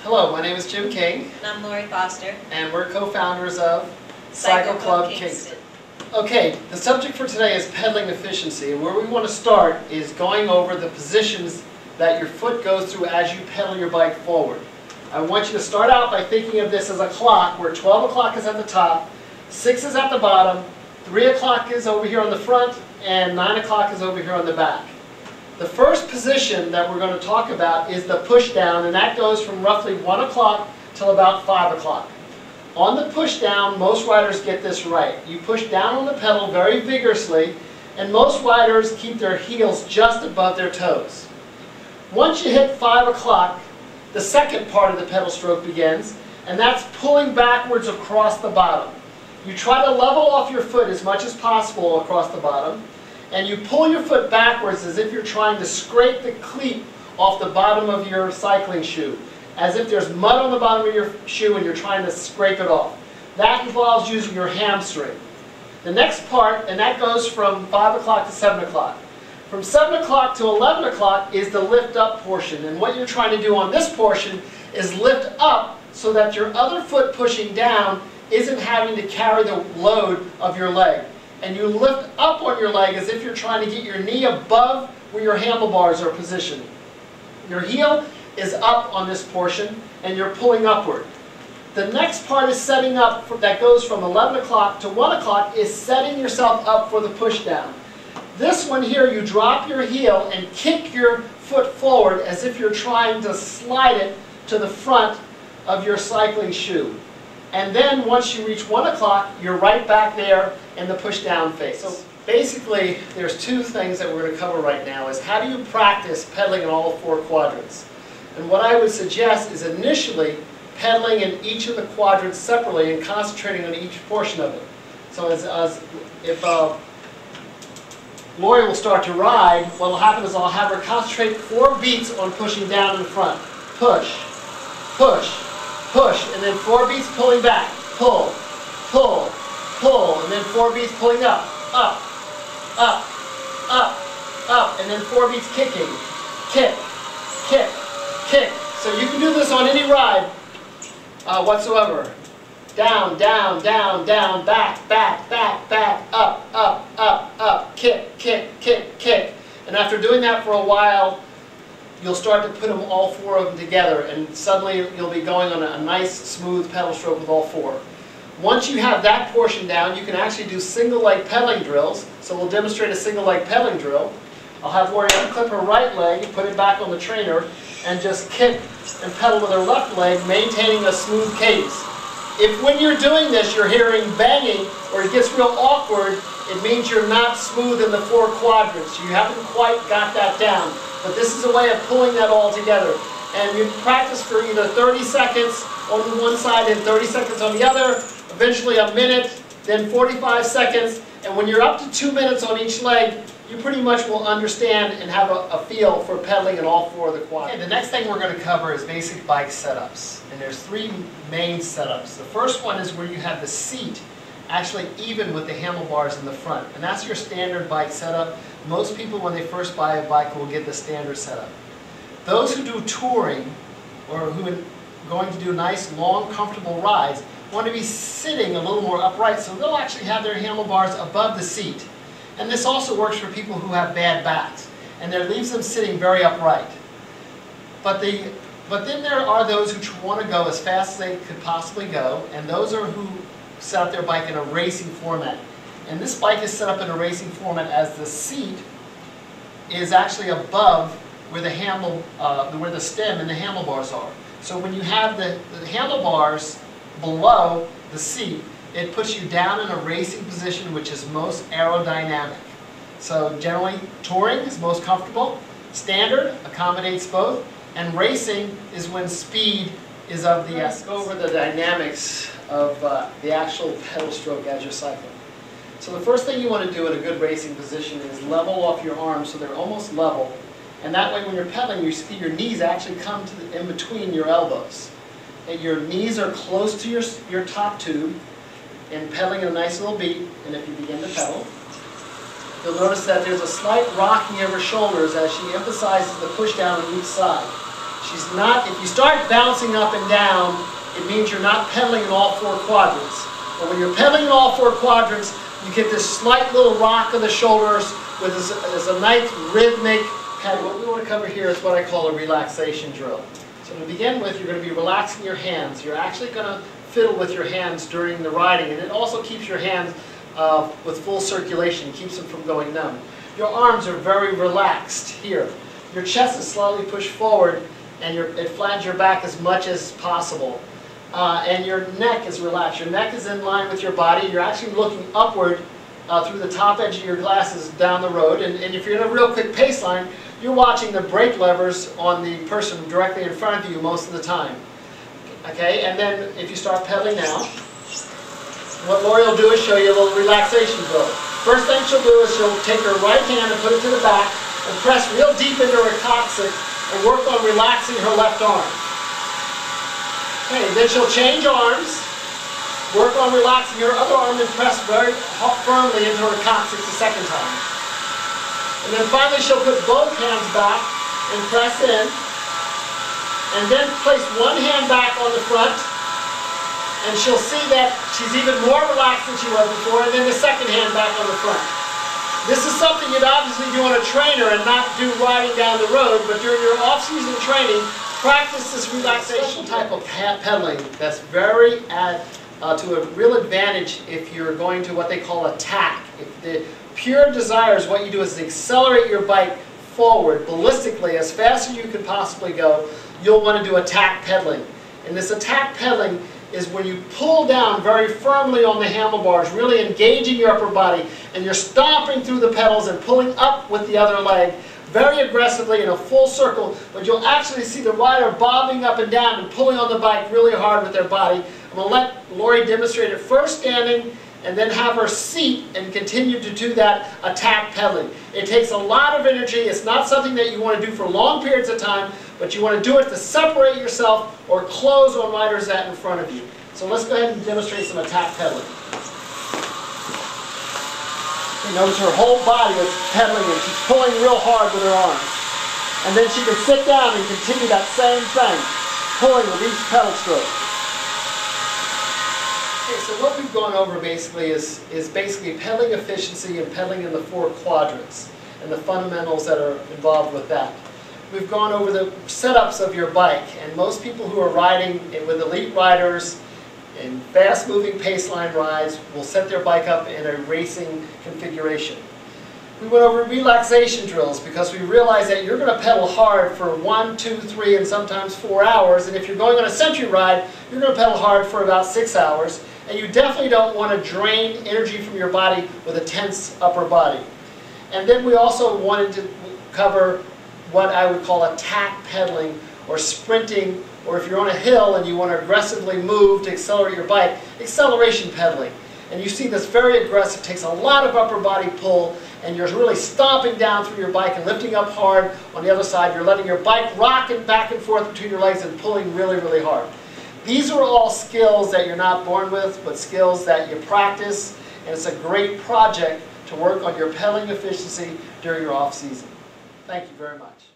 Hello, my name is Jim King. And I'm Lori Foster. And we're co-founders of Cycle Club Kingston. Okay, the subject for today is pedaling efficiency. And where we want to start is going over the positions that your foot goes through as you pedal your bike forward. I want you to start out by thinking of this as a clock where 12 o'clock is at the top, 6 is at the bottom, 3 o'clock is over here on the front, and 9 o'clock is over here on the back. The first position that we're going to talk about is the push down, and that goes from roughly 1 o'clock till about 5 o'clock. On the push down, most riders get this right. You push down on the pedal very vigorously, and most riders keep their heels just above their toes. Once you hit 5 o'clock, the second part of the pedal stroke begins, and that's pulling backwards across the bottom. You try to level off your foot as much as possible across the bottom, and you pull your foot backwards as if you're trying to scrape the cleat off the bottom of your cycling shoe, as if there's mud on the bottom of your shoe and you're trying to scrape it off. That involves using your hamstring. The next part, and that goes from 5 o'clock to 7 o'clock. From 7 o'clock to 11 o'clock is the lift up portion, and what you're trying to do on this portion is lift up so that your other foot pushing down isn't having to carry the load of your leg. And you lift up on your leg as if you're trying to get your knee above where your handlebars are positioned. Your heel is up on this portion, and you're pulling upward. The next part is setting up, that goes from 11 o'clock to 1 o'clock, is setting yourself up for the push down. This one here, you drop your heel and kick your foot forward as if you're trying to slide it to the front of your cycling shoe. And then once you reach 1 o'clock, you're right back there in the push down phase. So basically, there's two things that we're going to cover right now, is how do you practice pedaling in all 4 quadrants. And what I would suggest is initially pedaling in each of the quadrants separately and concentrating on each portion of it. So if Lori will start to ride, what will happen is I'll have her concentrate 4 beats on pushing down in front. Push, push, push, and then 4 beats pulling back. Pull, pull, pull, and then 4 beats pulling up, up, up, up, up, and then 4 beats kicking. Kick, kick, kick. So you can do this on any ride whatsoever. Down, down, down, down, back, back, back, back, up, up, up, up, kick, kick, kick, kick. And after doing that for a while, you'll start to put them all 4 of them together, and suddenly you'll be going on a nice, smooth pedal stroke with all 4. Once you have that portion down, you can actually do single leg pedaling drills. So we'll demonstrate a single leg pedaling drill. I'll have Lori unclip her right leg, put it back on the trainer, and just kick and pedal with her left leg, maintaining a smooth cadence. If when you're doing this you're hearing banging or it gets real awkward, it means you're not smooth in the 4 quadrants. You haven't quite got that down. But this is a way of pulling that all together. And you practice for either 30 seconds on one side and 30 seconds on the other, eventually a minute, then 45 seconds. And when you're up to 2 minutes on each leg, you pretty much will understand and have a feel for pedaling in all 4 of the quadrants. Okay, the next thing we're going to cover is basic bike setups. And there's 3 main setups. The first one is where you have the seat actually even with the handlebars in the front. And that's your standard bike setup. Most people, when they first buy a bike, will get the standard setup. Those who do touring, or who are going to do nice, long, comfortable rides, want to be sitting a little more upright, so they'll actually have their handlebars above the seat. And this also works for people who have bad backs, and it leaves them sitting very upright. But then there are those who want to go as fast as they could possibly go, and those are who set up their bike in a racing format. And this bike is set up in a racing format as the seat is actually above where the stem and the handlebars are. So when you have the handlebars below the seat, it puts you down in a racing position, which is most aerodynamic. So generally, touring is most comfortable. Standard accommodates both. And racing is when speed is of the essence. Let's go over the dynamics of the actual pedal stroke as you're cycling. So the first thing you want to do in a good racing position is level off your arms so they're almost level. And that way when you're pedaling, you see your knees actually come to in between your elbows. And your knees are close to your top tube, and pedaling in a nice little beat. And if you begin to pedal, you'll notice that there's a slight rocking of her shoulders as she emphasizes the push down on each side. She's not, if you start bouncing up and down, it means you're not pedaling in all four quadrants. But when you're pedaling in all four quadrants, you get this slight little rock of the shoulders with this a nice rhythmic pedal. What we want to cover here is what I call a relaxation drill. So to begin with, you're going to be relaxing your hands. You're actually going to fiddle with your hands during the riding, and it also keeps your hands with full circulation. It keeps them from going numb. Your arms are very relaxed here. Your chest is slightly pushed forward, and it flans your back as much as possible. And your neck is relaxed. Your neck is in line with your body. You're actually looking upward through the top edge of your glasses down the road. And if you're in a real quick pace line, you're watching the brake levers on the person directly in front of you most of the time. Okay, and then if you start pedaling now, what Lori will do is show you a little relaxation drill. First thing she'll do is she'll take her right hand and put it to the back and press real deep into her coccyx and work on relaxing her left arm. Okay, then she'll change arms, work on relaxing her other arm and press very firmly into her coccyx the second time. And then finally she'll put both hands back and press in. And then place one hand back on the front. And she'll see that she's even more relaxed than she was before. And then the second hand back on the front. This is something you'd obviously do on a trainer and not do riding down the road. But during your off-season training, practice this relaxation type of pedaling that's very to a real advantage if you're going to what they call a tack. If the pure desire is what you do is accelerate your bike forward ballistically as fast as you can possibly go, you'll want to do attack pedaling. And this attack pedaling is when you pull down very firmly on the handlebars, really engaging your upper body, and you're stomping through the pedals and pulling up with the other leg very aggressively in a full circle, but you'll actually see the rider bobbing up and down and pulling on the bike really hard with their body. I'm going to let Lori demonstrate it first standing, and then have her seat and continue to do that attack pedaling. It takes a lot of energy. It's not something that you want to do for long periods of time, but you want to do it to separate yourself or close on riders that in front of you. So let's go ahead and demonstrate some attack pedaling. You notice her whole body is pedaling and she's pulling real hard with her arms. And then she can sit down and continue that same thing, pulling with each pedal stroke. Okay, so what we've gone over basically is basically pedaling efficiency and pedaling in the four quadrants and the fundamentals that are involved with that. We've gone over the setups of your bike, and most people who are riding with elite riders in fast-moving pace line rides will set their bike up in a racing configuration. We went over relaxation drills because we realized that you're going to pedal hard for 1, 2, 3, and sometimes 4 hours, and if you're going on a century ride, you're going to pedal hard for about 6 hours. And you definitely don't want to drain energy from your body with a tense upper body. And then we also wanted to cover what I would call attack pedaling or sprinting, or if you're on a hill and you want to aggressively move to accelerate your bike, acceleration pedaling. And you see this very aggressive, takes a lot of upper body pull, and you're really stomping down through your bike and lifting up hard on the other side. You're letting your bike rock back and forth between your legs and pulling really, really hard. These are all skills that you're not born with, but skills that you practice, and it's a great project to work on your pedaling efficiency during your off-season. Thank you very much.